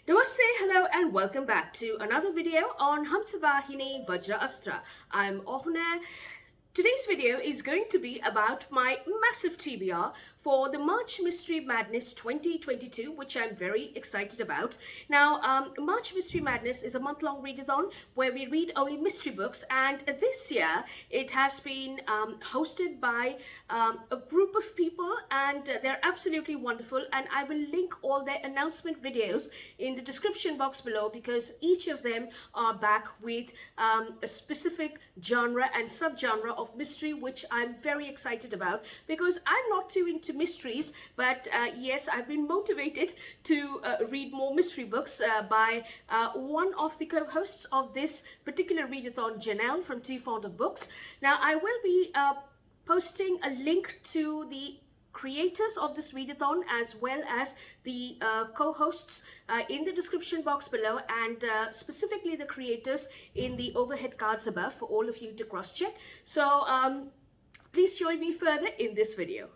Namaste, hello and welcome back to another video on Hamsavahini Vajraasthra. I'm Awhona. Today's video is going to be about my massive TBR for the March Mystery Madness 2022, which I'm very excited about. Now, March Mystery Madness is a month-long readathon where we read only mystery books, and this year it has been hosted by a group of people, and they're absolutely wonderful, and I will link all their announcement videos in the description box below because each of them are back with a specific genre and subgenre of mystery, which I'm very excited about because I'm not too into mysteries, but yes, I've been motivated to read more mystery books by one of the co-hosts of this particular readathon, Janelle from TooFondOfBooks. Now, I will be posting a link to the creators of this readathon as well as the co-hosts in the description box below, and specifically the creators in the overhead cards above for all of you to cross-check. So please join me further in this video.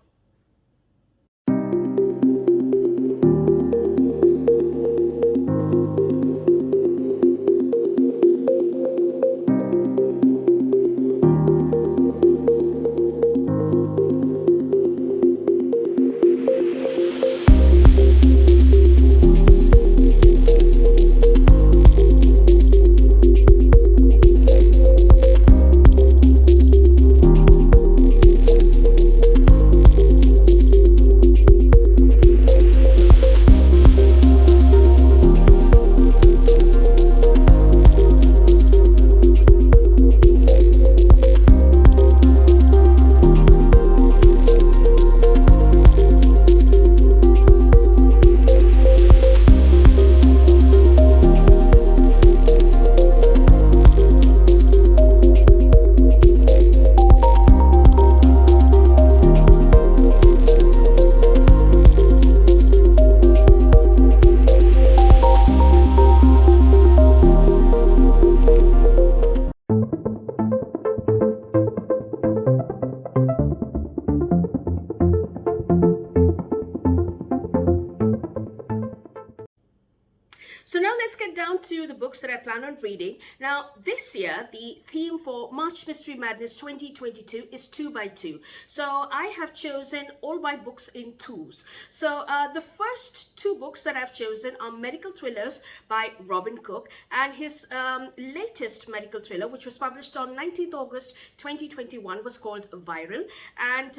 So now let's get down to the books that I plan on reading. Now, this year, the theme for March Mystery Madness 2022 is 2 by 2. So I have chosen all my books in twos. So the first two books that I've chosen are Medical Thrillers by Robin Cook and his latest medical thriller, which was published on 19th August 2021, was called Viral. And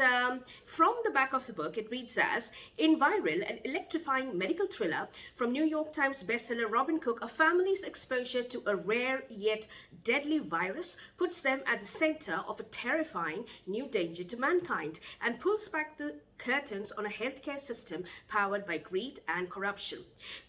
from the back of the book, it reads as, in Viral, an electrifying medical thriller from New York Times bestseller Robin Cook, a family's exposure to a rare yet deadly virus puts them at the center of a terrifying new danger to mankind and pulls back the curtains on a healthcare system powered by greed and corruption.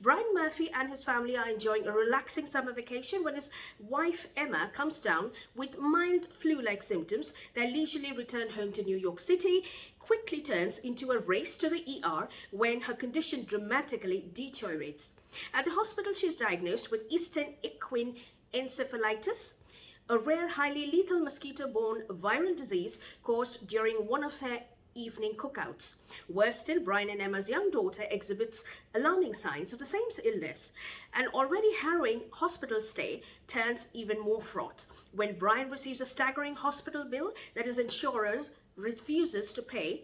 Brian Murphy and his family are enjoying a relaxing summer vacation when his wife Emma comes down with mild flu-like symptoms. Their leisurely return home to New York City quickly turns into a race to the ER when her condition dramatically deteriorates. At the hospital, she is diagnosed with Eastern equine encephalitis, a rare, highly lethal mosquito-borne viral disease caused during one of their evening cookouts. Worse still, Brian and Emma's young daughter exhibits alarming signs of the same illness. An already harrowing hospital stay turns even more fraught when Brian receives a staggering hospital bill that his insurer refuses to pay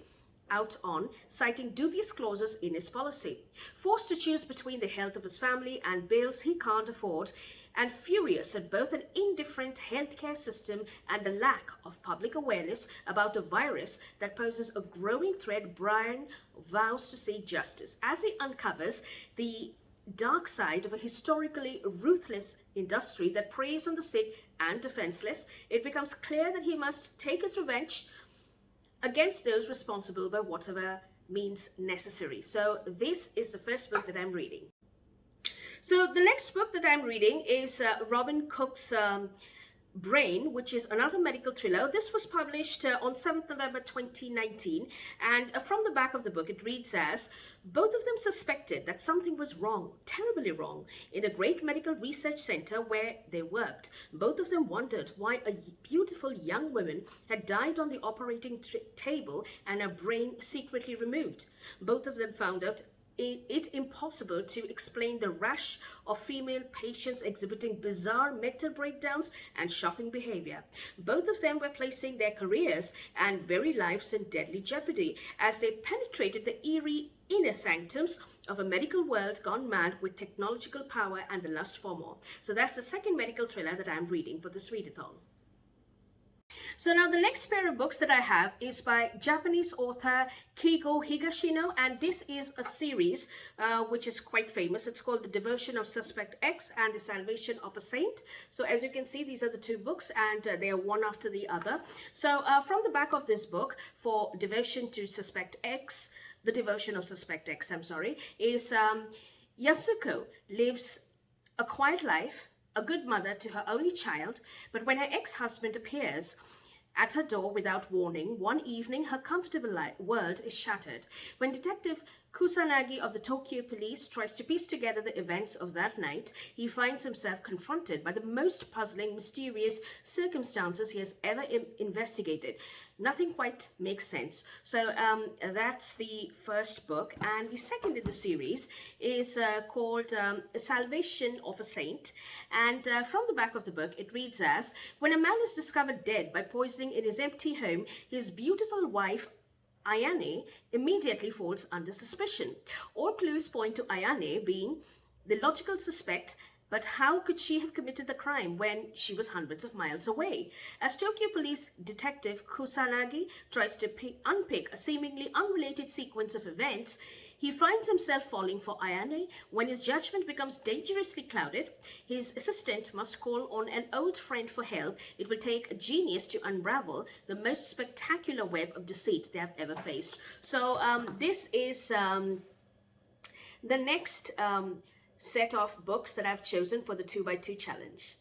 out on, citing dubious clauses in his policy. Forced to choose between the health of his family and bills he can't afford, and furious at both an indifferent healthcare system and the lack of public awareness about a virus that poses a growing threat, Brian vows to seek justice. As he uncovers the dark side of a historically ruthless industry that preys on the sick and defenseless, it becomes clear that he must take his revenge against those responsible by whatever means necessary. So this is the first book that I'm reading. So the next book that I'm reading is Robin Cook's Brain, which is another medical thriller. This was published on 7th November 2019, and from the back of the book it reads as, both of them suspected that something was wrong, terribly wrong, in the great medical research center where they worked. Both of them wondered why a beautiful young woman had died on the operating table and her brain secretly removed. Both of them found out it impossible to explain the rash of female patients exhibiting bizarre mental breakdowns and shocking behavior. Both of them were placing their careers and very lives in deadly jeopardy as they penetrated the eerie inner sanctums of a medical world gone mad with technological power and the lust for more. So that's the second medical thriller that I'm reading for this readathon. So now the next pair of books that I have is by Japanese author Keigo Higashino, and this is a series which is quite famous. It's called The Devotion of Suspect X and The Salvation of a Saint. So as you can see, these are the two books, and they are one after the other. So from the back of this book, for Devotion to Suspect X, The Devotion of Suspect X, I'm sorry, is Yasuko lives a quiet life, a good mother to her only child, but when her ex-husband appears at her door without warning, one evening her comfortable world is shattered. When Detective Kusanagi of the Tokyo police tries to piece together the events of that night, he finds himself confronted by the most puzzling, mysterious circumstances he has ever investigated. Nothing quite makes sense. So that's the first book, and the second in the series is called Salvation of a Saint, and from the back of the book it reads as, when a man is discovered dead by poisoning in his empty home, his beautiful wife Ayane immediately falls under suspicion. All clues point to Ayane being the logical suspect, but how could she have committed the crime when she was hundreds of miles away? As Tokyo Police Detective Kusanagi tries to unpick a seemingly unrelated sequence of events, he finds himself falling for Ayane. When his judgment becomes dangerously clouded, his assistant must call on an old friend for help. It will take a genius to unravel the most spectacular web of deceit they have ever faced. So this is the next set of books that I've chosen for the 2x2 challenge.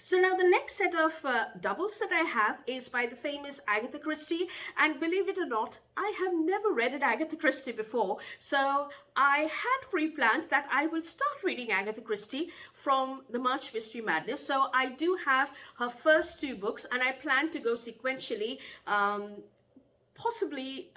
So now the next set of doubles that I have is by the famous Agatha Christie, and believe it or not, I have never read an Agatha Christie before, so I had pre-planned that I will start reading Agatha Christie from the March Mystery Madness. So I do have her first two books, and I plan to go sequentially possibly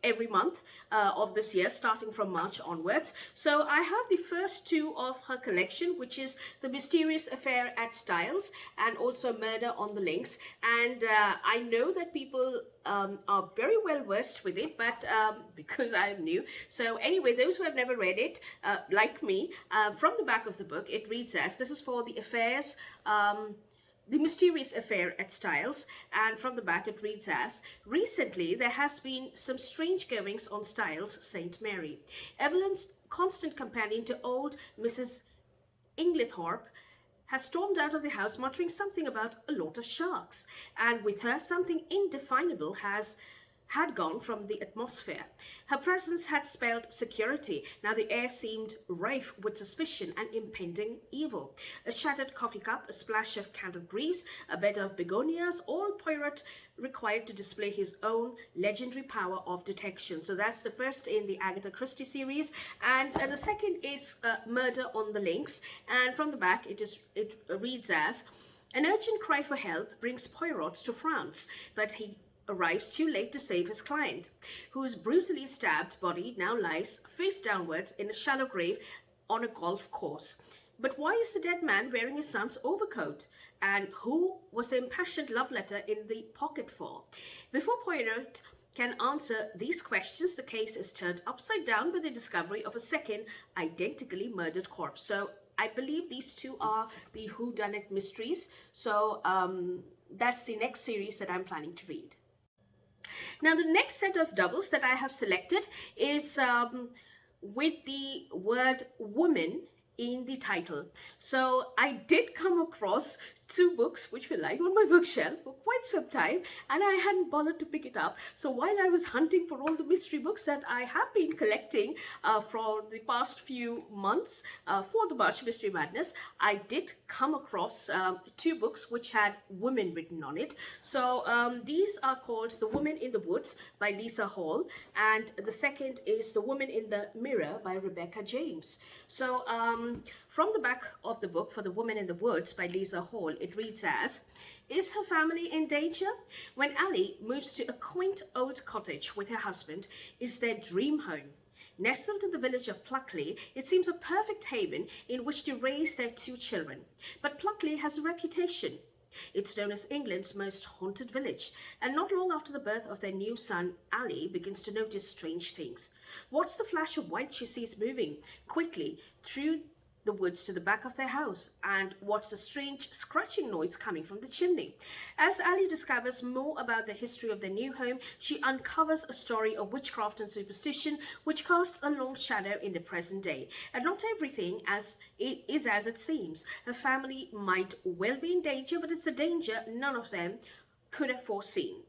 every month of this year, starting from March onwards. So I have the first two of her collection, which is The Mysterious Affair at Styles and also Murder on the Links. And I know that people are very well versed with it, but because I'm new. So anyway, those who have never read it, like me, from the back of the book, it reads as, this is for the affairs, The Mysterious Affair at Styles, and from the back it reads as, recently there has been some strange goings on Styles St. Mary. Evelyn's constant companion to old Mrs. Inglethorpe has stormed out of the house muttering something about a lot of sharks, and with her something indefinable had gone from the atmosphere. Her presence had spelled security. Now the air seemed rife with suspicion and impending evil. A shattered coffee cup, a splash of candle grease, a bed of begonias, all Poirot required to display his own legendary power of detection. So that's the first in the Agatha Christie series, and the second is Murder on the Links, and from the back it reads as, an urgent cry for help brings Poirot to France, but he arrives too late to save his client, whose brutally stabbed body now lies face downwards in a shallow grave on a golf course. But why is the dead man wearing his son's overcoat? And who was the impassioned love letter in the pocket for? Before Poirot can answer these questions, the case is turned upside down by the discovery of a second identically murdered corpse. So I believe these two are the whodunit mysteries. So that's the next series that I'm planning to read. Now the next set of doubles that I have selected is with the word woman in the title. So I did come across two books which were lying on my bookshelf for quite some time, and I hadn't bothered to pick it up. So while I was hunting for all the mystery books that I have been collecting for the past few months for the March Mystery Madness, I did come across two books which had women written on it. So these are called The Woman in the Woods by Lisa Hall, and the second is The Woman in the Mirror by Rebecca James. So from the back of the book for The Woman in the Woods by Lisa Hall, it reads as, is her family in danger? When Ali moves to a quaint old cottage with her husband, is their dream home. Nestled in the village of Pluckley, it seems a perfect haven in which to raise their 2 children. But Pluckley has a reputation. It's known as England's most haunted village, and not long after the birth of their new son, Ali begins to notice strange things. What's the flash of white she sees moving quickly through the woods to the back of their house, and what's the strange scratching noise coming from the chimney? As Ali discovers more about the history of their new home, she uncovers a story of witchcraft and superstition which casts a long shadow in the present day. And not everything is as it seems. Her family might well be in danger, but it's a danger none of them could have foreseen.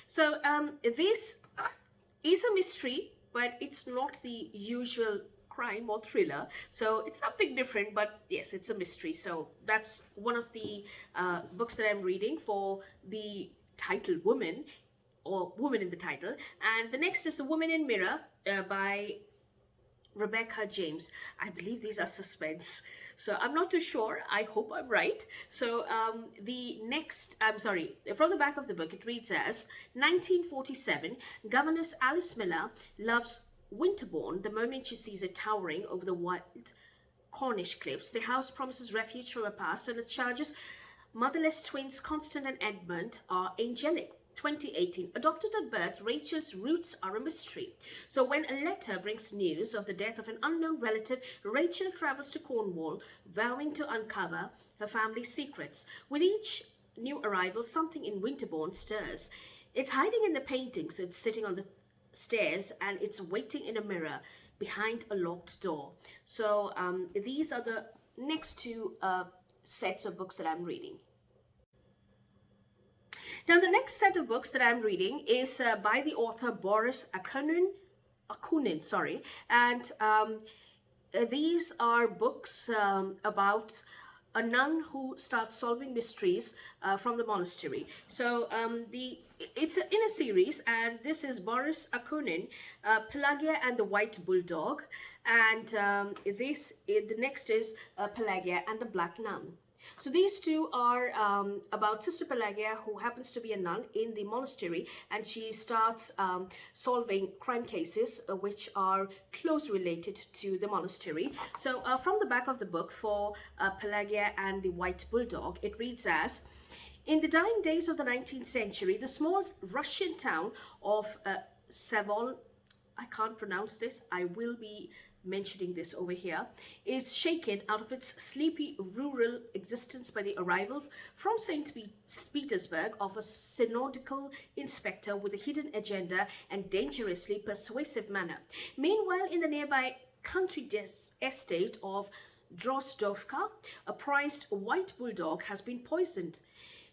So this is a mystery, but it's not the usual crime or thriller, so it's something different, but yes, it's a mystery. So that's one of the books that I'm reading for the title Woman, or Woman in the title. And the next is The Woman in Mirror by Rebecca James. I believe these are suspense, so I'm not too sure. I hope I'm right. So the next, from the back of the book, it reads as 1947, Governess Alice Miller loves Winterbourne the moment she sees it towering over the wild Cornish cliffs. The house promises refuge from her past, and it charges motherless twins Constant and Edmund are angelic. 2018. Adopted at birth, Rachel's roots are a mystery. So when a letter brings news of the death of an unknown relative, Rachel travels to Cornwall, vowing to uncover her family's secrets. With each new arrival, something in Winterbourne stirs. It's hiding in the paintings, it's sitting on the stairs, and it's waiting in a mirror behind a locked door. So these are the next 2 sets of books that I'm reading. Now the next set of books that I'm reading is by the author Boris Akunin, and these are books about a nun who starts solving mysteries from the monastery. So it's in a series, and this is Boris Akunin, Pelagia and the White Bulldog, and the next is Pelagia and the Black Nun. So these 2 are about Sister Pelagia, who happens to be a nun in the monastery, and she starts solving crime cases which are closely related to the monastery. So from the back of the book for Pelagia and the White Bulldog, it reads as, in the dying days of the 19th century, the small Russian town of Savol, I can't pronounce this, I will be mentioning this over here, is shaken out of its sleepy rural existence by the arrival from St. Petersburg of a synodical inspector with a hidden agenda and dangerously persuasive manner. Meanwhile, in the nearby country estate of Drozdovka, a prized white bulldog has been poisoned.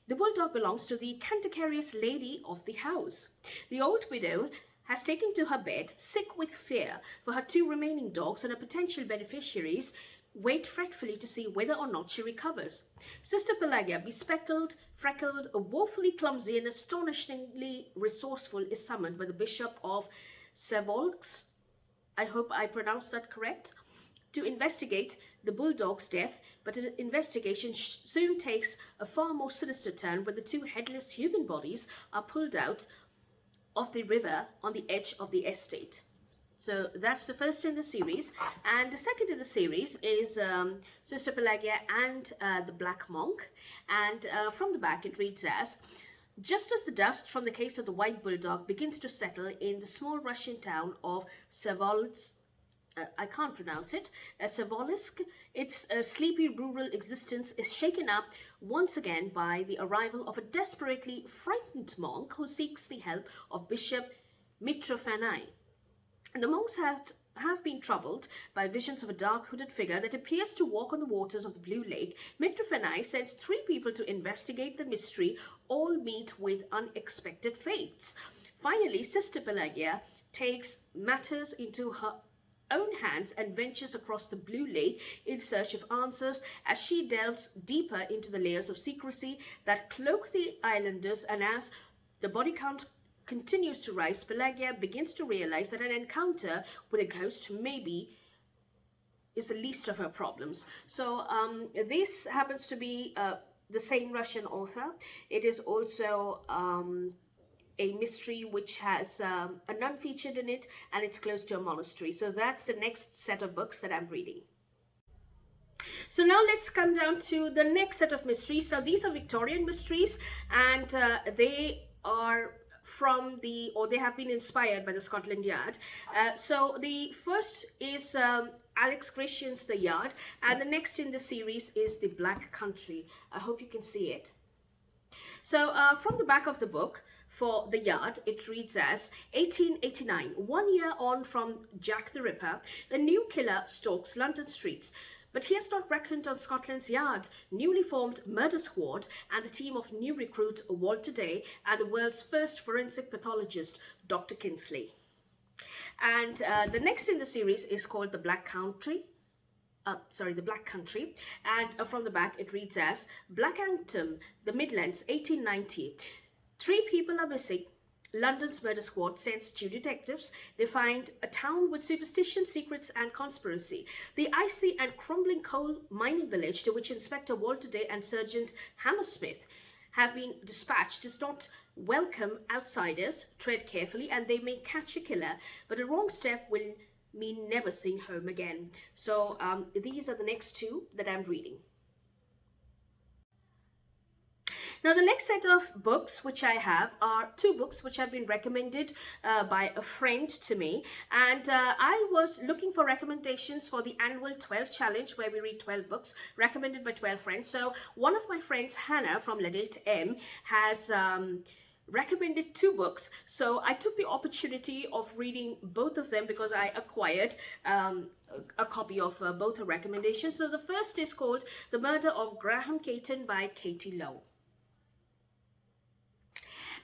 The bulldog belongs to the cantankerous lady of the house. The old widow has taken to her bed, sick with fear for her 2 remaining dogs, and her potential beneficiaries wait fretfully to see whether or not she recovers. Sister Pelagia, bespectacled, freckled, woefully clumsy, and astonishingly resourceful, is summoned by the Bishop of Savolsk, I hope I pronounced that correct, to investigate the bulldog's death, but an investigation soon takes a far more sinister turn when the 2 headless human bodies are pulled out of the river on the edge of the estate. So that's the first in the series, and the second in the series is Sister Pelagia and the Black Monk, and from the back it reads as, just as the dust from the case of the White Bulldog begins to settle in the small Russian town of Savolsk, I can't pronounce it, Savolsk, its sleepy rural existence is shaken up once again by the arrival of a desperately frightened monk who seeks the help of Bishop Mitrofani. The monks have been troubled by visions of a dark hooded figure that appears to walk on the waters of the Blue Lake. Mitrofani sends 3 people to investigate the mystery. All meet with unexpected fates. Finally, Sister Pelagia takes matters into her own hands and ventures across the Blue Lake in search of answers as she delves deeper into the layers of secrecy that cloak the islanders. And as the body count continues to rise, Pelagia begins to realize that an encounter with a ghost maybe is the least of her problems. So this happens to be the same Russian author. It is also a mystery which has a nun featured in it, and it's close to a monastery. So that's the next set of books that I'm reading. So now let's come down to the next set of mysteries. Now these are Victorian mysteries, and they are from the, or they have been inspired by the Scotland Yard. So the first is Alex Christian's The Yard, and the next in the series is The Black Country. I hope you can see it. So from the back of the book, for The Yard, it reads as 1889, 1 year on from Jack the Ripper, a new killer stalks London streets. But he has not reckoned on Scotland's Yard, newly formed murder squad, and a team of new recruit Walter Day and the world's first forensic pathologist, Dr. Kinsley. And the next in the series is called The Black Country. The Black Country, and from the back it reads as Blackhampton, the Midlands, 1890. 3 people are missing. London's murder squad sends 2 detectives. They find a town with superstition, secrets and conspiracy. The icy and crumbling coal mining village to which Inspector Walter Day and Sergeant Hammersmith have been dispatched does not welcome outsiders. Tread carefully and they may catch a killer, but a wrong step will mean never seeing home again. So these are the next 2 that I'm reading. Now the next set of books which I have are 2 books which have been recommended by a friend to me, and I was looking for recommendations for the annual 12 challenge where we read 12 books recommended by 12 friends. So one of my friends, Hannah from Ladit M, has recommended 2 books, so I took the opportunity of reading both of them because I acquired a copy of both her recommendations. So the first is called The Murder of Graham Caton by Katie Lowe.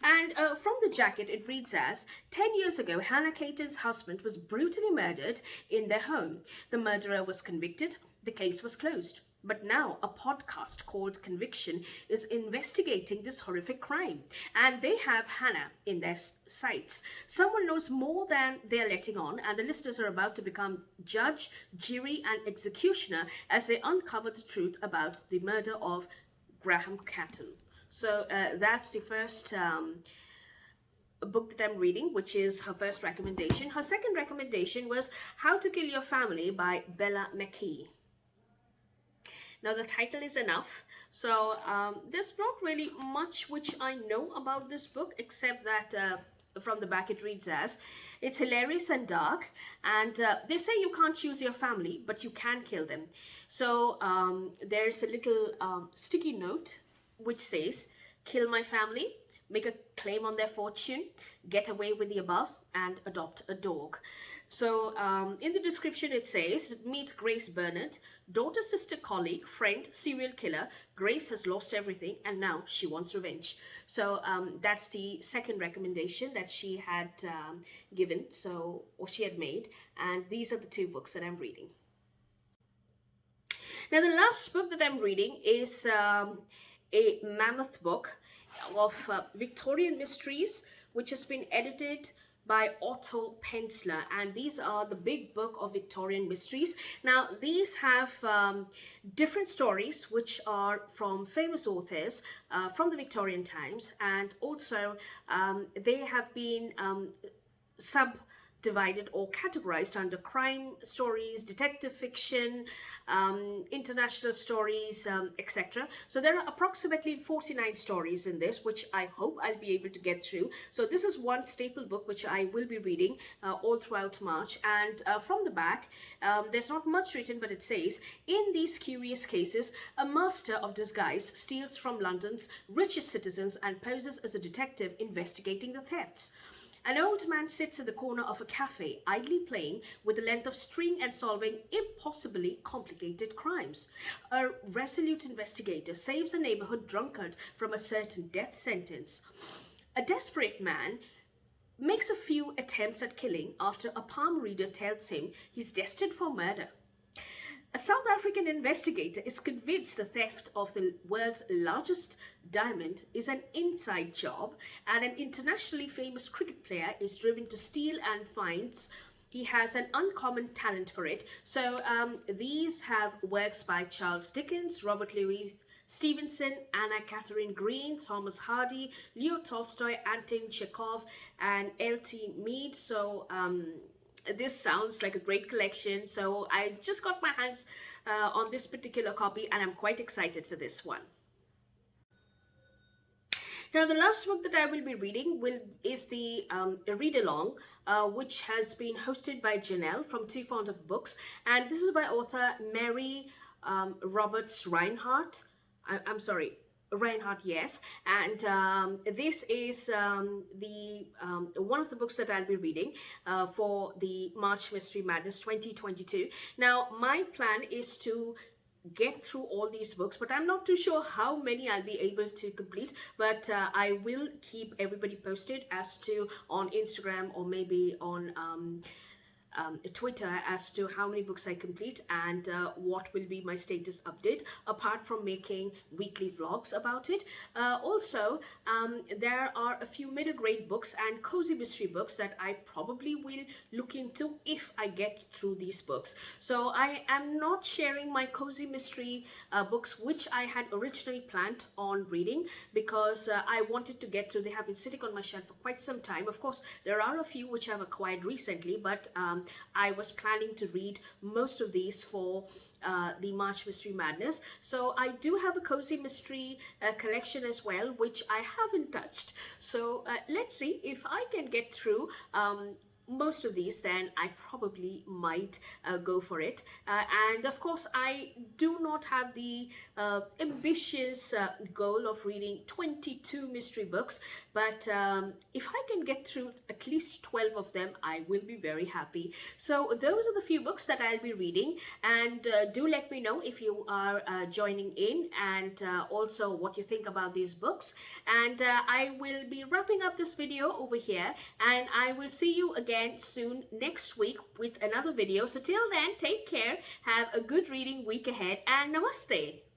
And from the jacket, it reads as 10 years ago, Hannah Caton's husband was brutally murdered in their home. The murderer was convicted. The case was closed. But now a podcast called Conviction is investigating this horrific crime. And they have Hannah in their sights. Someone knows more than they're letting on, and the listeners are about to become judge, jury, and executioner as they uncover the truth about the murder of Graham Caton. So that's the first book that I'm reading, which is her first recommendation. Her second recommendation was How to Kill Your Family by Bella McKee. Now the title is enough. So there's not really much which I know about this book, except that from the back it reads as it's hilarious and dark, and they say you can't choose your family, but you can kill them. So there's a little sticky note which says, kill my family, make a claim on their fortune, get away with the above, and adopt a dog. So in the description it says, meet Grace Bernard, daughter, sister, colleague, friend, serial killer. Grace has lost everything and now she wants revenge. So that's the second recommendation that she had given, so, or she had made. And these are the 2 books that I'm reading. Now the last book that I'm reading is a mammoth book of Victorian mysteries, which has been edited by Otto Penzler, and these are the big book of Victorian mysteries. Now these have different stories which are from famous authors from the Victorian times, and also they have been subdivided or categorized under crime stories, detective fiction, international stories, etc. So there are approximately 49 stories in this, which I hope I'll be able to get through. So this is one staple book which I will be reading all throughout March. And from the back, there's not much written, but it says, in these curious cases, a master of disguise steals from London's richest citizens and poses as a detective investigating the thefts. An old man sits in the corner of a cafe, idly playing with the length of string and solving impossibly complicated crimes. A resolute investigator saves a neighborhood drunkard from a certain death sentence. A desperate man makes a few attempts at killing after a palm reader tells him he's destined for murder. A South African investigator is convinced the theft of the world's largest diamond is an inside job, and an internationally famous cricket player is driven to steal and finds he has an uncommon talent for it. So these have works by Charles Dickens, Robert Louis Stevenson, Anna Catherine Green, Thomas Hardy, Leo Tolstoy, Anton Chekhov, and L.T. Mead. So this sounds like a great collection. So I just got my hands on this particular copy, and I'm quite excited for this one. Now, the last book that I will be reading is the read-along, which has been hosted by Janelle from TooFondOfBooks, and this is by author Mary Roberts Reinhardt. I'm sorry, Reinhardt, yes. And this is one of the books that I'll be reading for the March Mystery Madness 2022. Now, my plan is to get through all these books, but I'm not too sure how many I'll be able to complete, but I will keep everybody posted as to on Instagram or maybe on Twitter as to how many books I complete and what will be my status update, apart from making weekly vlogs about it. Also, there are a few middle grade books and cozy mystery books that I probably will look into if I get through these books. So I am not sharing my cozy mystery books, which I had originally planned on reading, because I wanted to get through. They have been sitting on my shelf for quite some time. Of course, there are a few which I've acquired recently, but I was planning to read most of these for the March Mystery Madness. So I do have a cozy mystery collection as well, which I haven't touched. So let's see if I can get through most of these, then I probably might go for it. And of course, I do not have the ambitious goal of reading 22 mystery books, but if I can get through at least 12 of them, I will be very happy. So those are the few books that I'll be reading, and do let me know if you are joining in, and also what you think about these books. And I will be wrapping up this video over here, and I will see you again soon next week with another video. So till then, take care, have a good reading week ahead, and namaste.